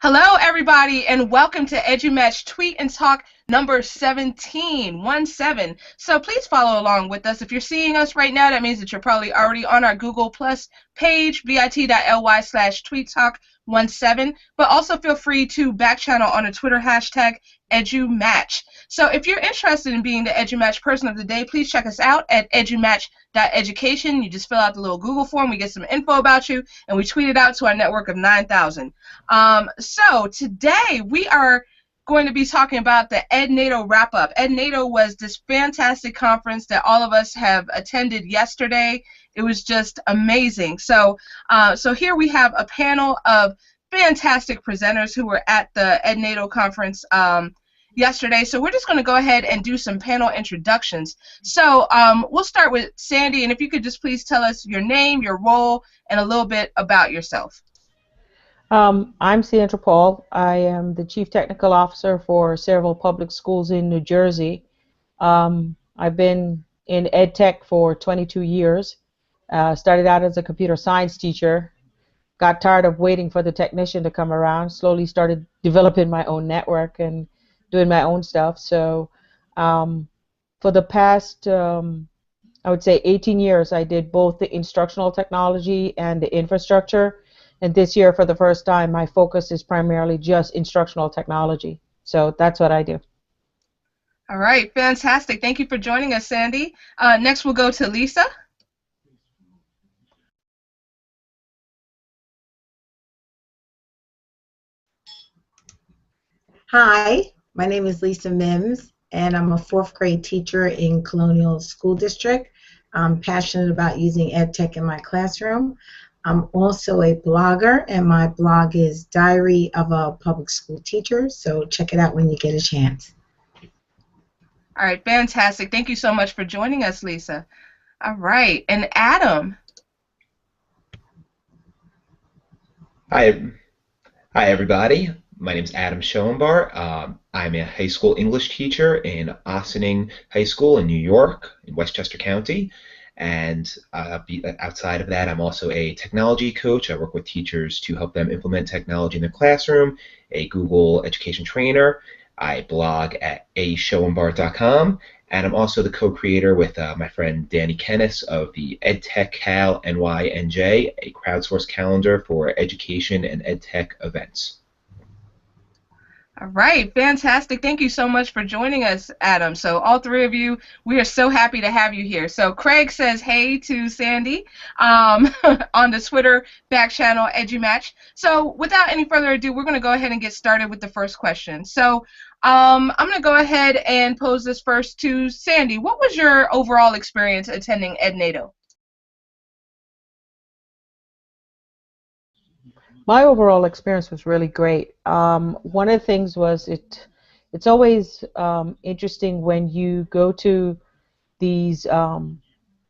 Hello, everybody, and welcome to EduMatch Tweet and Talk number 17. So please follow along with us. If you're seeing us right now, that means that you're probably already on our Google Plus page, bit.ly/tweettalk17. But also feel free to back channel on a Twitter hashtag EduMatch. So if you're interested in being the EduMatch person of the day, please check us out at edumatch.education. You just fill out the little Google form. We get some info about you, and we tweet it out to our network of 9,000. So today we are going to be talking about the Ednado wrap-up. Ednado was this fantastic conference that all of us have attended yesterday. It was just amazing. So here we have a panel of fantastic presenters who were at the Ednado conference yesterday. So we're just going to go ahead and do some panel introductions. So we'll start with Sandy, and if you could just please tell us your name, your role, and a little bit about yourself. I'm Sandra Paul. I am the Chief Technical Officer for several public schools in New Jersey. I've been in ed tech for 22 years. Started out as a computer science teacher. Got tired of waiting for the technician to come around. Slowly started developing my own network and doing my own stuff. So for the past, I would say 18 years, I did both the instructional technology and the infrastructure. And this year, for the first time, my focus is primarily just instructional technology. So that's what I do. All right, fantastic. Thank you for joining us, Sandy. Next, we'll go to Lisa. Hi, my name is Lisa Mims, and I'm a fourth grade teacher in Colonial School District. I'm passionate about using ed tech in my classroom. I'm also a blogger, and my blog is Diary of a Public School Teacher, so check it out when you get a chance. All right, fantastic. Thank you so much for joining us, Lisa. All right, and Adam. Hi everybody. My name is Adam Schoenbart. I'm a high school English teacher in Ossining High School in New York, in Westchester County. And outside of that, I'm also a technology coach. I work with teachers to help them implement technology in their classroom, a Google education trainer. I blog at aschoenbart.com, and I'm also the co-creator with my friend Danny Kennis of the EdTech Cal NYNJ, a crowdsourced calendar for education and EdTech events. All right, fantastic. Thank you so much for joining us, Adam. So all three of you, we are so happy to have you here. So Craig says hey to Sandy on the Twitter back channel EduMatch. So without any further ado, we're going to go ahead and get started with the first question. So I'm going to go ahead and pose this first to Sandy. What was your overall experience attending Ednado? My overall experience was really great. One of the things was it's always interesting when you go to these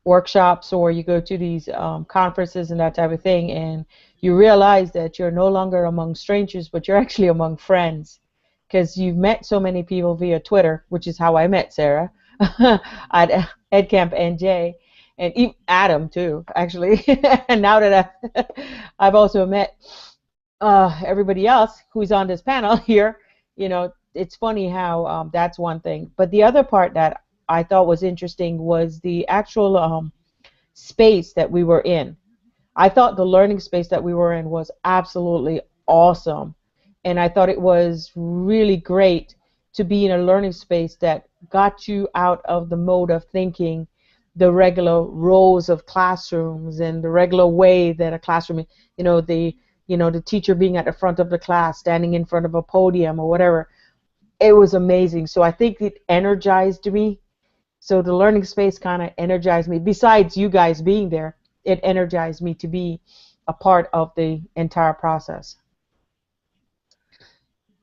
workshops or you go to these conferences and that type of thing, and you realize that you're no longer among strangers, but you're actually among friends, because you've met so many people via Twitter, which is how I met Sarah at EdCamp NJ, and even Adam too, actually. And now that I've also met everybody else who's on this panel here, you know, it's funny how that's one thing. But the other part that I thought was interesting was the actual space that we were in. I thought the learning space that we were in was absolutely awesome. And I thought it was really great to be in a learning space that got you out of the mode of thinking the regular rows of classrooms and the regular way that a classroom, the teacher being at the front of the class, standing in front of a podium or whatever. It was amazing. So I think it energized me. So the learning space kind of energized me. Besides you guys being there, it energized me to be a part of the entire process.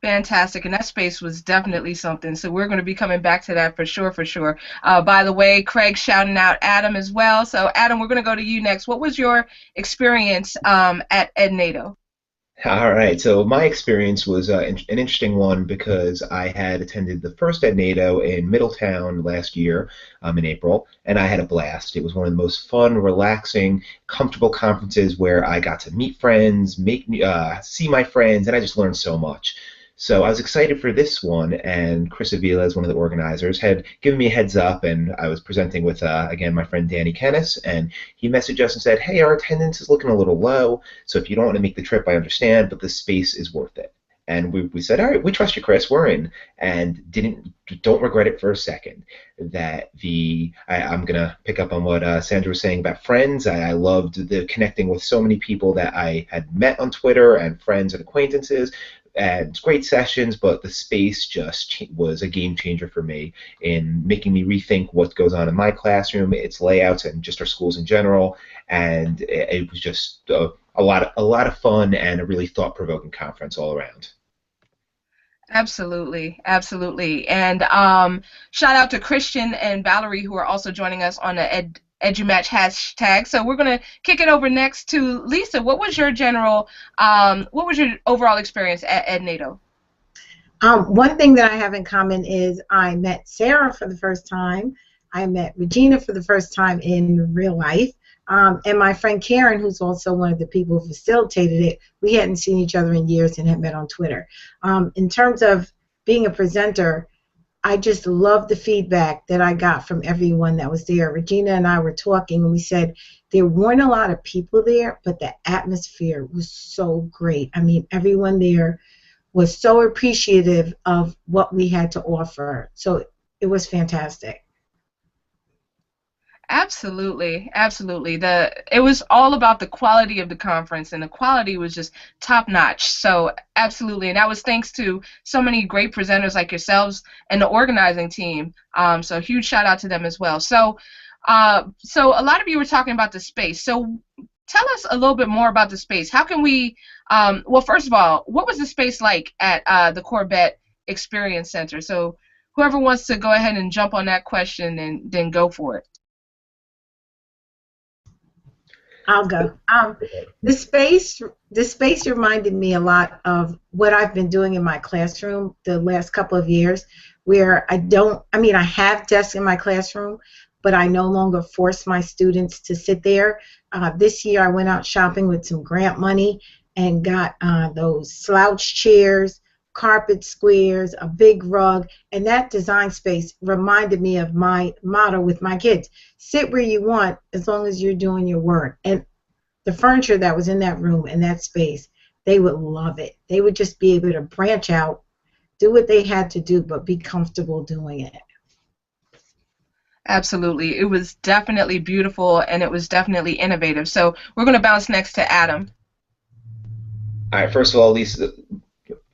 Fantastic, and that space was definitely something. So we're going to be coming back to that for sure, By the way, Craig shouting out Adam as well. So Adam, we're going to go to you next. What was your experience at Ednado? All right, so my experience was an interesting one because I had attended the first Ednado in Middletown last year in April, and I had a blast. It was one of the most fun, relaxing, comfortable conferences where I got to meet friends, see my friends, and I just learned so much. So I was excited for this one, and Chris Avila, as one of the organizers, had given me a heads up, and I was presenting with, again, my friend Danny Kennis, and he messaged us and said, hey, our attendance is looking a little low. So if you don't want to make the trip, I understand, but the space is worth it. And we said, all right, we trust you, Chris. We're in, and don't regret it for a second. I'm gonna pick up on what Sandra was saying about friends. I loved the connecting with so many people that I had met on Twitter and friends and acquaintances. And great sessions, but the space just was a game changer for me in making me rethink what goes on in my classroom, its layouts, and just our schools in general. And it was just a lot of fun and a really thought-provoking conference all around. Absolutely, absolutely. And shout out to Christian and Valerie who are also joining us on the EduMatch hashtag. So we're going to kick it over next to Lisa. What was your overall experience at Ednado? One thing that I have in common is I met Sarah for the first time. I met Regina for the first time in real life. And my friend Karen, who's also one of the people who facilitated it, we hadn't seen each other in years and had met on Twitter. In terms of being a presenter, I just love the feedback that I got from everyone that was there. Regina and I were talking, and we said there weren't a lot of people there, but the atmosphere was so great. I mean, everyone there was so appreciative of what we had to offer. So it was fantastic. Absolutely, absolutely. It was all about the quality of the conference, and the quality was just top notch. So absolutely, and that was thanks to so many great presenters like yourselves and the organizing team. So huge shout out to them as well. So a lot of you were talking about the space. So tell us a little bit more about the space. How can we? Well, first of all, what was the space like at the Corbett Experience Center? So whoever wants to go ahead and jump on that question, and then go for it. I'll go. The space reminded me a lot of what I've been doing in my classroom the last couple of years, where I have desks in my classroom, but I no longer force my students to sit there. This year I went out shopping with some grant money and got those slouch chairs, carpet squares, a big rug, and that design space reminded me of my motto with my kids: sit where you want as long as you're doing your work. And the furniture that was in that room and that space, they would love it. They would just be able to branch out, do what they had to do, but be comfortable doing it. Absolutely. It was definitely beautiful, and it was definitely innovative. So we're going to bounce next to Adam. All right, first of all, Lisa,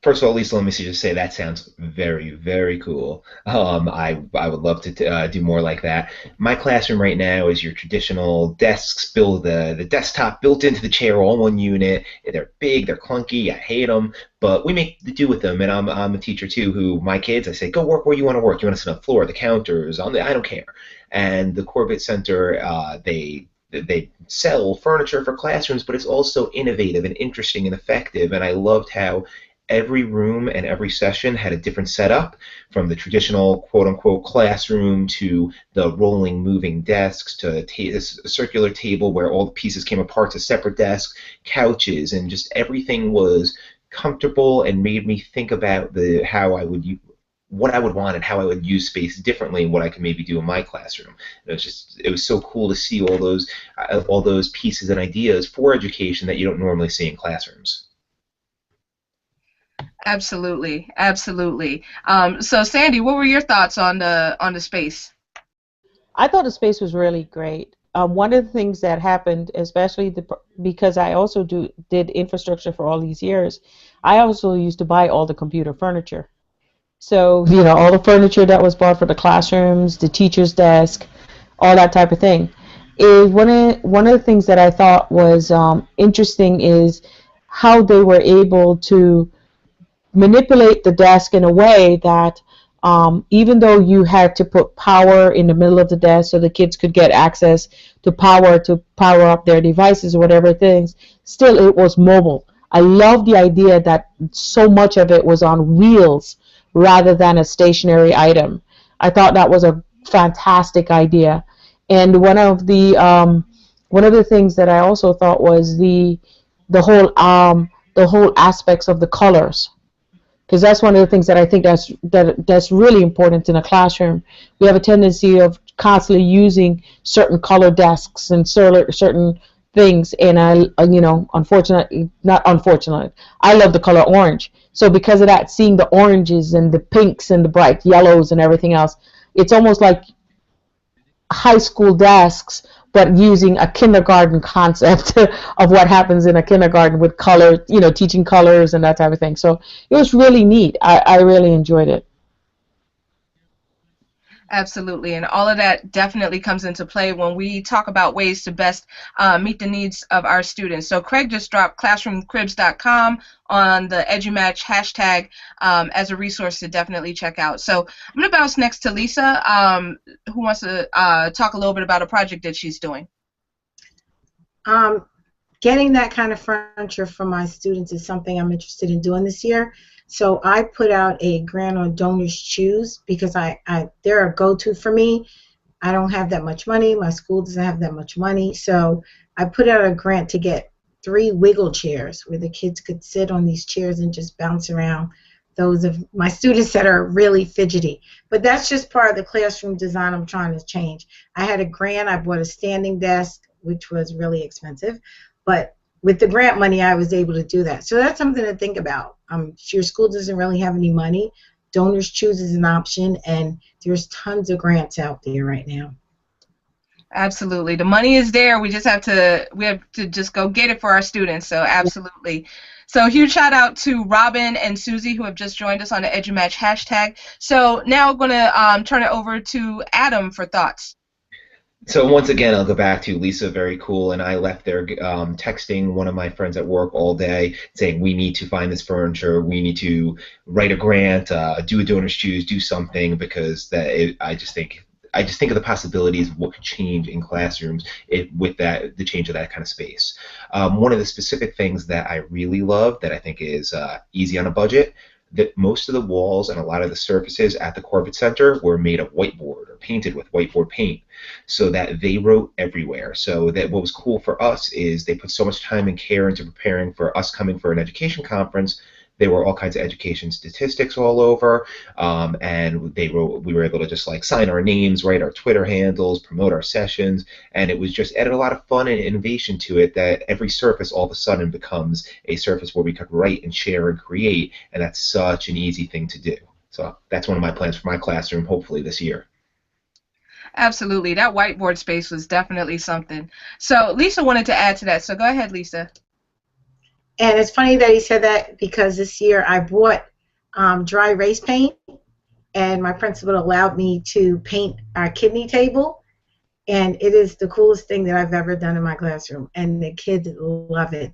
let me just say that sounds very, very cool. I would love to do more like that. My classroom right now is your traditional desks, the desktop built into the chair, all in one unit. They're big, they're clunky, I hate them, but we make do with them. And I'm a teacher too, who my kids, I say, go work where you want to work. You want to sit on the floor, the counters, I don't care. And the Corbett Center, they sell furniture for classrooms, but it's also innovative and interesting and effective. And I loved how every room and every session had a different setup, from the traditional quote-unquote classroom to the rolling, moving desks to a circular table where all the pieces came apart to separate desks, couches, and just everything was comfortable and made me think about what I would want and how I would use space differently and what I could maybe do in my classroom. It was so cool to see all those pieces and ideas for education that you don't normally see in classrooms. Absolutely, absolutely. So Sandy, what were your thoughts on the space? I thought the space was really great. One of the things that happened, especially because I also did infrastructure for all these years, I also used to buy all the computer furniture. So, all the furniture that was bought for the classrooms, the teacher's desk, all that type of thing. One of the things that I thought was interesting is how they were able to manipulate the desk in a way that even though you had to put power in the middle of the desk so the kids could get access to power up their devices or whatever things, still it was mobile. I love the idea that so much of it was on wheels rather than a stationary item. I thought that was a fantastic idea. And one of the things that I also thought was the whole aspects of the colors, because that's one of the things that I think that's really important in a classroom. We have a tendency of constantly using certain color desks and certain things, and not unfortunately, I love the color orange. So because of that, seeing the oranges and the pinks and the bright yellows and everything else, it's almost like high school desks, but using a kindergarten concept of what happens in a kindergarten with color, teaching colors and that type of thing. So it was really neat. I really enjoyed it. Absolutely, and all of that definitely comes into play when we talk about ways to best meet the needs of our students. So Craig just dropped classroomcribs.com on the EduMatch hashtag as a resource to definitely check out. So I'm going to bounce next to Lisa, who wants to talk a little bit about a project that she's doing. Getting that kind of furniture for my students is something I'm interested in doing this year. So I put out a grant on Donors Choose because they're a go-to for me. I don't have that much money. My school doesn't have that much money. So I put out a grant to get 3 wiggle chairs where the kids could sit on these chairs and just bounce around. Those of my students that are really fidgety. But that's just part of the classroom design I'm trying to change. I had a grant. I bought a standing desk, which was really expensive. But with the grant money, I was able to do that. So that's something to think about. If your school doesn't really have any money, Donors Choose is an option, and there's tons of grants out there right now. Absolutely. The money is there. We have to just go get it for our students. So absolutely. So huge shout out to Robin and Susie who have just joined us on the EduMatch hashtag. So now I'm going to turn it over to Adam for thoughts. So once again, I'll go back to Lisa, very cool, and I left there texting one of my friends at work all day saying we need to find this furniture, we need to write a grant, do a Donors Choose, do something, because I just think of the possibilities of what could change in classrooms with the change of that kind of space. One of the specific things that I really love that I think is easy on a budget, that most of the walls and a lot of the surfaces at the Corbett Center were made of whiteboard or painted with whiteboard paint, so that they wrote everywhere. So that what was cool for us is they put so much time and care into preparing for us coming for an education conference. There were all kinds of education statistics all over, and we were able to just like sign our names, write our Twitter handles, promote our sessions, and it was just added a lot of fun and innovation to it that every surface all of a sudden becomes a surface where we could write and share and create, and that's such an easy thing to do. So that's one of my plans for my classroom, hopefully this year. Absolutely. That whiteboard space was definitely something. So Lisa wanted to add to that, so go ahead, Lisa. And it's funny that he said that because this year I bought dry erase paint, and my principal allowed me to paint our kidney table, and it is the coolest thing that I've ever done in my classroom, and the kids love it.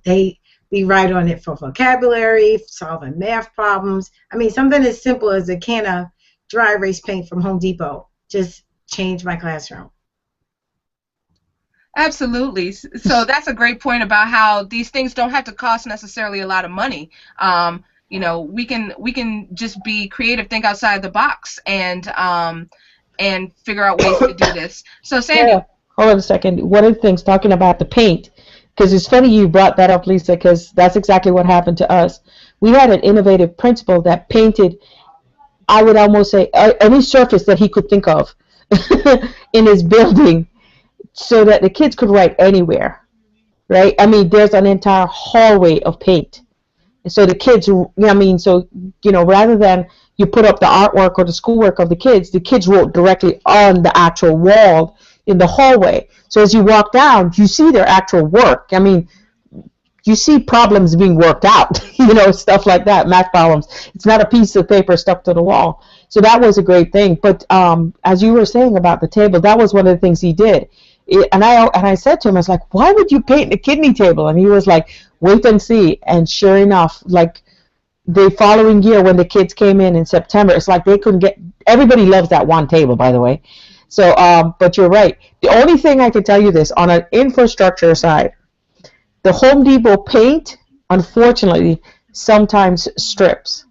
We write on it for vocabulary, solving math problems. I mean, something as simple as a can of dry erase paint from Home Depot just changed my classroom. Absolutely. So that's a great point about how these things don't have to cost necessarily a lot of money. We can just be creative, think outside the box, and figure out ways to do this. So Sandy. Yeah. Hold on a second. One of the things, talking about the paint, because it's funny you brought that up, Lisa, because that's exactly what happened to us. We had an innovative principal that painted, I would almost say, any surface that he could think of in his building, so that the kids could write anywhere, right? I mean, there's an entire hallway of paint. And so the kids, rather than you put up the artwork or the schoolwork of the kids wrote directly on the actual wall in the hallway. So as you walk down, you see their actual work. I mean, you see problems being worked out, stuff like that, math problems. It's not a piece of paper stuck to the wall. So that was a great thing. But as you were saying about the table, that was one of the things he did. And I said to him, I was like, why would you paint the kidney table? And he was like, wait and see. And sure enough, like the following year when the kids came in September, it's like they couldn't get, everybody loves that one table, by the way. So, but you're right. The only thing I can tell you this, on an infrastructure side, the Home Depot paint unfortunately, sometimes strips.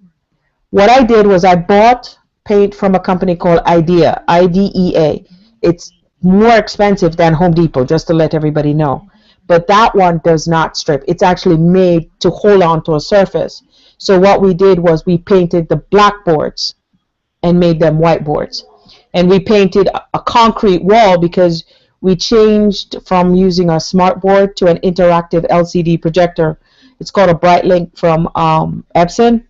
What I did was I bought paint from a company called IDEA, IDEA. It's more expensive than Home Depot, just to let everybody know. But that one does not strip. It's actually made to hold on to a surface. So what we did was we painted the blackboards and made them whiteboards. And we painted a concrete wall because we changed from using a smart board to an interactive LCD projector. It's called a Brightlink from Epson.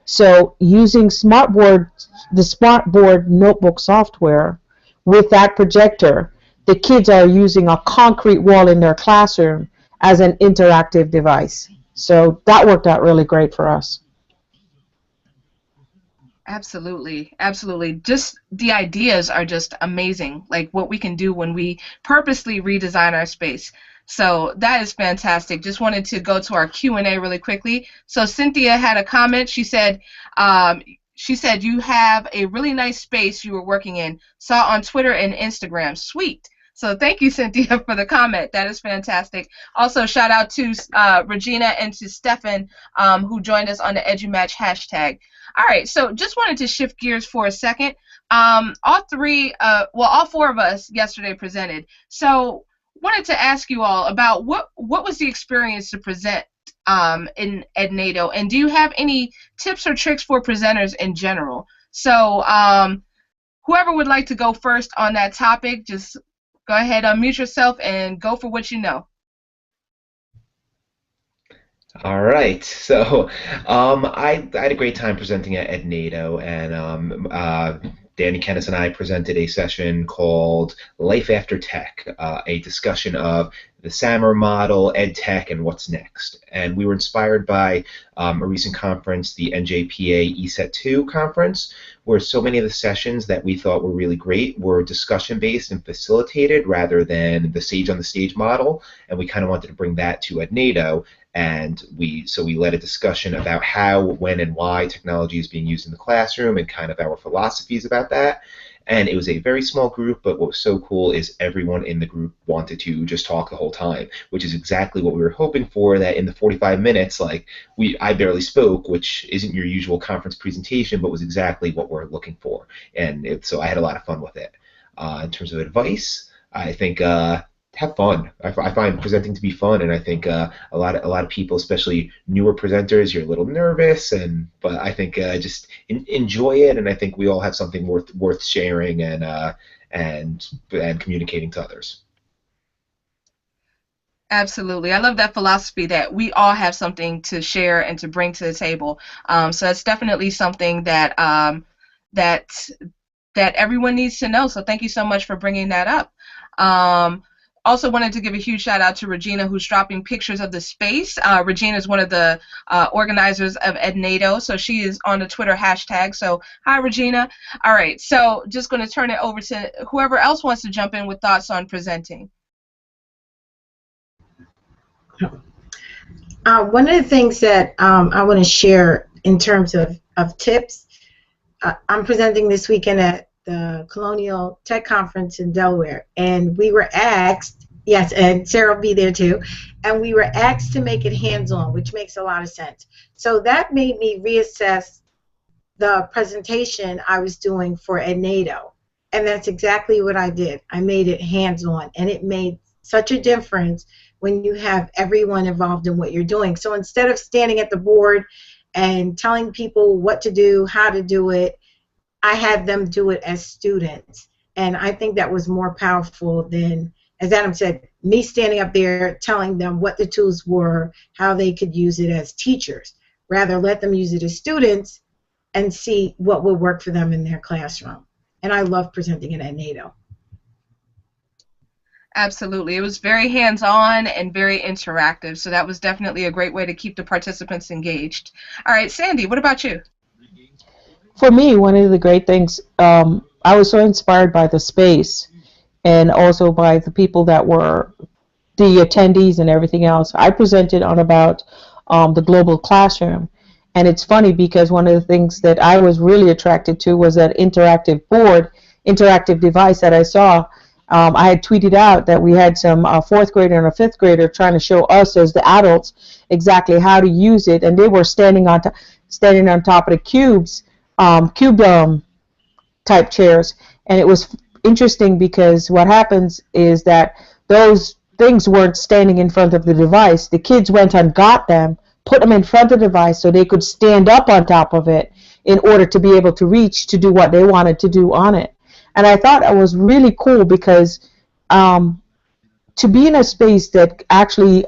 So using the smartboard notebook software with that projector, the kids are using a concrete wall in their classroom as an interactive device. So that worked out really great for us. Absolutely, absolutely. Just the ideas are just amazing, like what we can do when we purposely redesign our space. So that is fantastic. Just wanted to go to our Q&A really quickly. So Cynthia had a comment. She said you have a really nice space you were working in. Saw on Twitter and Instagram. Sweet. So thank you, Cynthia, for the comment. That is fantastic. Also, shout out to Regina and to Stefan, who joined us on the EduMatch hashtag. All right, so just wanted to shift gears for a second. All four of us yesterday presented. So wanted to ask you all about what was the experience to present in Ednado, and do you have any tips or tricks for presenters in general? So whoever would like to go first on that topic, just go ahead, unmute yourself, and go for what you know. All right, so I had a great time presenting at Ednado, and Danny Kennis and I presented a session called Life After Tech, a discussion of the SAMR model, ed tech, and what's next. And we were inspired by a recent conference, the NJPA ESET 2 conference, where so many of the sessions that we thought were really great were discussion-based and facilitated rather than the sage on the stage model, and we kind of wanted to bring that to Ednado. And we led a discussion about how, when, and why technology is being used in the classroom and kind of our philosophies about that. And it was a very small group, but what was so cool is everyone in the group wanted to just talk the whole time, which is exactly what we were hoping for, that in the 45 minutes, I barely spoke, which isn't your usual conference presentation, but was exactly what we're looking for. And so I had a lot of fun with it. In terms of advice, I think have fun. I find presenting to be fun, and I think a lot of people, especially newer presenters, you're a little nervous, but I think just enjoy it, and I think we all have something worth sharing and communicating to others. Absolutely. I love that philosophy that we all have something to share and to bring to the table. So that's definitely something that that everyone needs to know. So thank you so much for bringing that up. Also wanted to give a huge shout out to Regina, who's dropping pictures of the space. Regina is one of the organizers of Ednado, so she is on the Twitter hashtag. So hi, Regina. All right, so just going to turn it over to whoever else wants to jump in with thoughts on presenting. One of the things that I want to share in terms of tips, I'm presenting this weekend at the Colonial Tech Conference in Delaware, and we were asked, yes, and Sarah will be there too, and we were asked to make it hands-on, which makes a lot of sense. So that made me reassess the presentation I was doing for Ednado, and that's exactly what I did. I made it hands-on, and it made such a difference when you have everyone involved in what you're doing. So instead of standing at the board and telling people what to do, how to do it, I had them do it as students, and I think that was more powerful than, as Adam said, me standing up there telling them what the tools were, how they could use it as teachers. Rather, let them use it as students and see what would work for them in their classroom. And I love presenting at Ednado. Absolutely. It was very hands-on and very interactive, so that was definitely a great way to keep the participants engaged. All right, Sandy, what about you? For me, one of the great things, I was so inspired by the space and also by the people that were the attendees and everything else. I presented on about the global classroom, and it's funny because one of the things that I was really attracted to was that interactive device that I saw. I had tweeted out that we had some fourth grader and a fifth grader trying to show us as the adults exactly how to use it, and they were standing on top of the cube type chairs, and it was interesting because what happens is that those things weren't standing in front of the device. The kids went and got them, put them in front of the device so they could stand up on top of it in order to be able to reach to do what they wanted to do on it. And I thought that was really cool because to be in a space that actually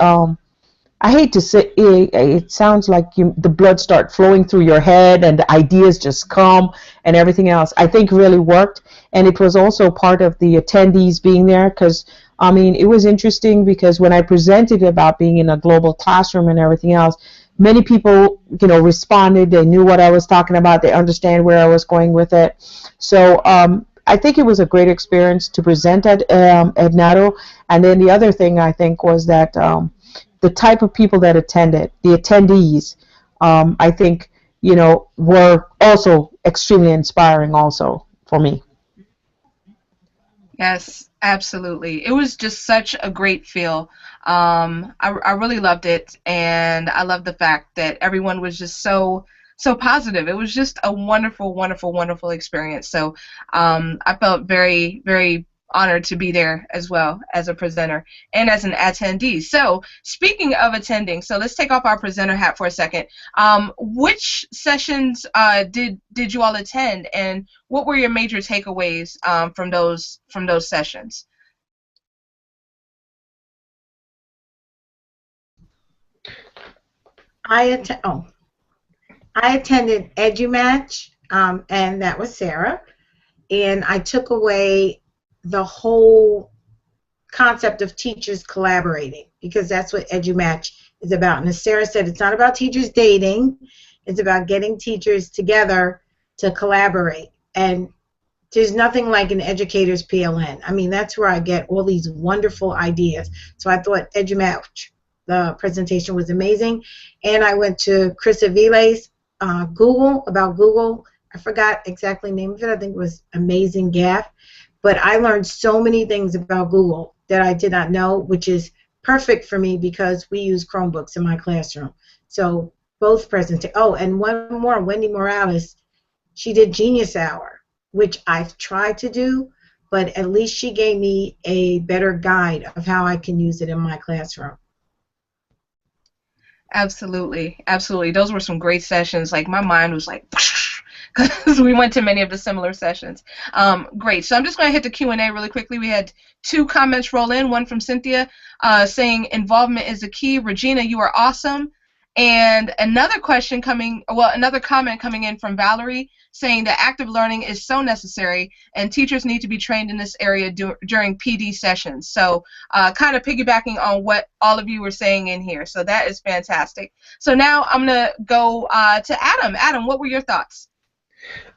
I hate to say it sounds like the blood start flowing through your head and the ideas just come and everything else. I think really worked, and it was also part of the attendees being there because I mean it was interesting because when I presented about being in a global classroom and everything else, many people responded. They knew what I was talking about. They understand where I was going with it. So I think it was a great experience to present at Ednado. And then the other thing I think was that the type of people that attended, the attendees, I think, were also extremely inspiring also for me. Yes, absolutely. It was just such a great feel. I really loved it, and I love the fact that everyone was just so positive. It was just a wonderful, wonderful, wonderful experience. So I felt very, very honored to be there as well as a presenter and as an attendee. So speaking of attending, so let's take off our presenter hat for a second. Which sessions did you all attend, and what were your major takeaways from those sessions? I attended EduMatch, and that was Sarah, and I took away the whole concept of teachers collaborating, because that's what EduMatch is about. And as Sarah said, it's not about teachers dating, it's about getting teachers together to collaborate. And there's nothing like an educator's PLN. I mean, that's where I get all these wonderful ideas. So I thought EduMatch, the presentation was amazing. And I went to Chris Avile's about Google. I forgot exactly the name of it. I think it was Amazing Gaff. But I learned so many things about Google that I did not know, which is perfect for me because we use Chromebooks in my classroom. So both presentations. Oh, and one more, Wendy Morales, she did Genius Hour, which I've tried to do, but at least she gave me a better guide of how I can use it in my classroom. Absolutely, absolutely. Those were some great sessions. Like my mind was like, because we went to many of the similar sessions. Great. So I'm just going to hit the Q&A really quickly. We had 2 comments roll in. One from Cynthia saying involvement is the key. Regina, you are awesome. And another comment coming in from Valerie saying that active learning is so necessary and teachers need to be trained in this area during PD sessions. So kind of piggybacking on what all of you were saying in here. So that is fantastic. So now I'm going to go to Adam. Adam, what were your thoughts?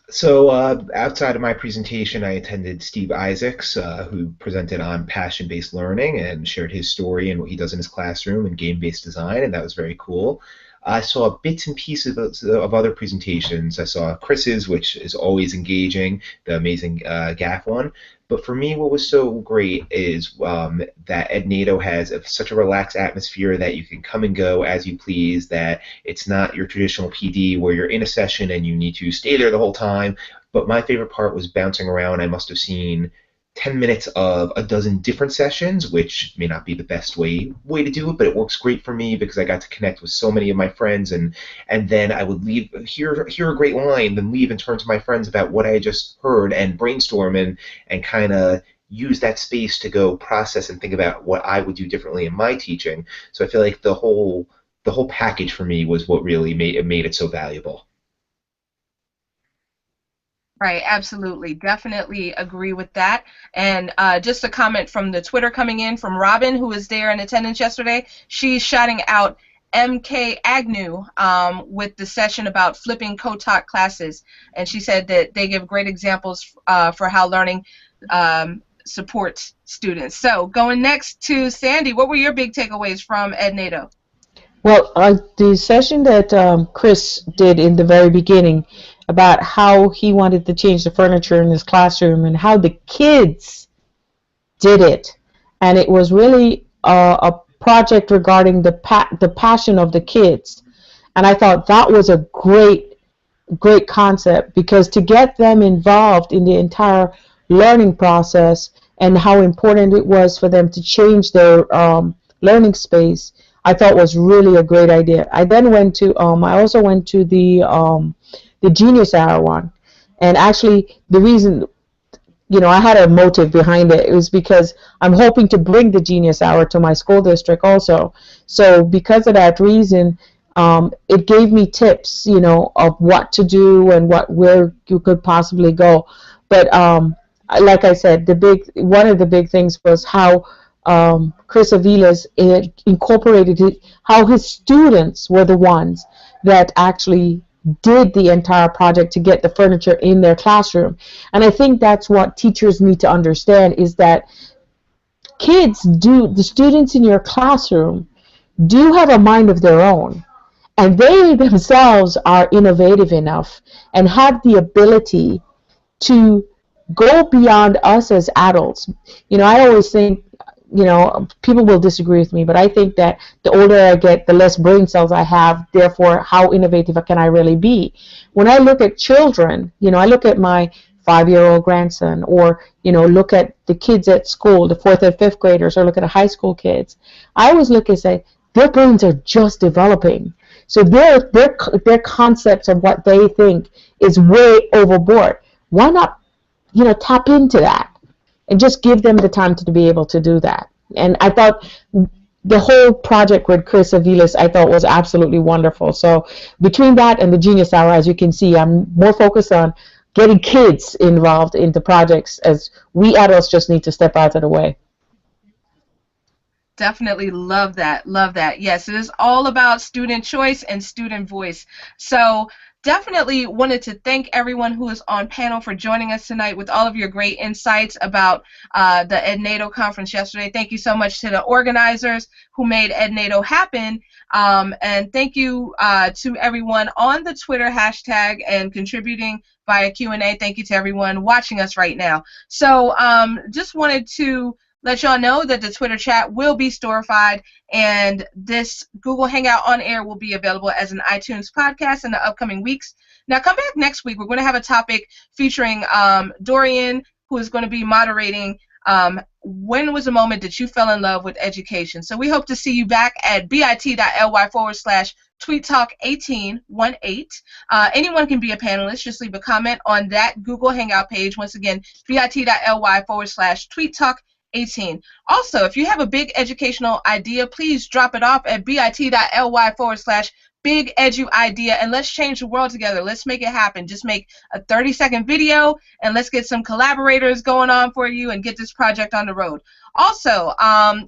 So outside of my presentation, I attended Steve Isaacs, who presented on passion-based learning and shared his story and what he does in his classroom and game-based design, and that was very cool. I saw bits and pieces of other presentations. I saw Chris's, which is always engaging, the amazing GAF one. But for me, what was so great is that Ednado has such a relaxed atmosphere that you can come and go as you please, that it's not your traditional PD where you're in a session and you need to stay there the whole time. But my favorite part was bouncing around. I must have seen 10 minutes of a dozen different sessions, which may not be the best way to do it, but it works great for me because I got to connect with so many of my friends, and then I would hear a great line, then leave and turn to my friends about what I just heard and brainstorm and kind of use that space to go process and think about what I would do differently in my teaching. So I feel like the whole package for me was what really made it so valuable. Right, absolutely. Definitely agree with that. And just a comment from the Twitter coming in from Robin, who was there in attendance yesterday. She's shouting out MK Agnew with the session about flipping co-taught classes. And she said that they give great examples for how learning supports students. So going next to Sandy, what were your big takeaways from Ednado? Well, the session that Chris did in the very beginning about how he wanted to change the furniture in his classroom and how the kids did it, and it was really a project regarding the passion of the kids, and I thought that was a great concept, because to get them involved in the entire learning process and how important it was for them to change their learning space, I thought was really a great idea. I then went to I also went to the Genius Hour one, and actually the reason, I had a motive behind it. It was because I'm hoping to bring the Genius Hour to my school district also. So because of that reason, it gave me tips, of what to do and where you could possibly go. But like I said, one of the big things was how Chris Aviles incorporated it, how his students were the ones that actually did the entire project to get the furniture in their classroom. And I think that's what teachers need to understand, is that the students in your classroom do have a mind of their own, and they themselves are innovative enough and have the ability to go beyond us as adults. I always think, people will disagree with me, but I think that the older I get, the less brain cells I have, therefore, how innovative can I really be? When I look at children, I look at my 5-year-old grandson, or, look at the kids at school, the 4th and 5th graders, or look at the high school kids, I always look and say, their brains are just developing. So their concepts of what they think is way overboard. Why not, tap into that and just give them the time to be able to do that? And I thought the whole project with Chris Aviles, I thought, was absolutely wonderful. So between that and the Genius Hour, as you can see, I'm more focused on getting kids involved into projects, as we adults just need to step out of the way. Definitely love that. Love that. Yes, it is all about student choice and student voice. So definitely wanted to thank everyone who is on panel for joining us tonight with all of your great insights about the Ednado conference yesterday. Thank you so much to the organizers who made Ednado happen. And thank you to everyone on the Twitter hashtag and contributing via Q&A. Thank you to everyone watching us right now. So just wanted to let y'all know that the Twitter chat will be storified, and this Google Hangout on air will be available as an iTunes podcast in the upcoming weeks. Now come back next week. We're going to have a topic featuring Dorian, who is going to be moderating when was the moment that you fell in love with education. So we hope to see you back at bit.ly/tweettalk1818. Anyone can be a panelist. Just leave a comment on that Google Hangout page. Once again, bit.ly/tweettalk1818. Also, if you have a big educational idea, please drop it off at bit.ly/bigeduidea, and let's change the world together. Let's make it happen. Just make a 30-second video, and let's get some collaborators going on for you and get this project on the road. Also,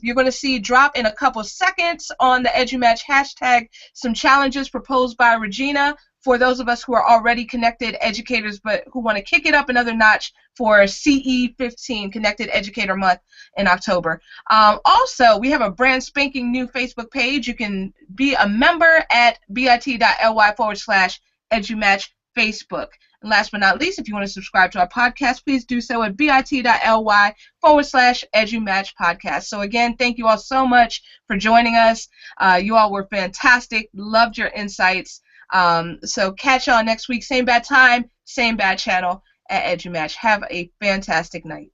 you're going to see drop in a couple seconds on the EduMatch hashtag some challenges proposed by Regina for those of us who are already connected educators but who want to kick it up another notch for CE15, Connected Educator Month in October. Also, we have a brand spanking new Facebook page. You can be a member at bit.ly/EduMatch Facebook. And last but not least, if you want to subscribe to our podcast, please do so at bit.ly/EduMatch podcast. So again, thank you all so much for joining us. You all were fantastic. Loved your insights. So catch y'all next week, same bad time, same bad channel at EduMatch. Have a fantastic night.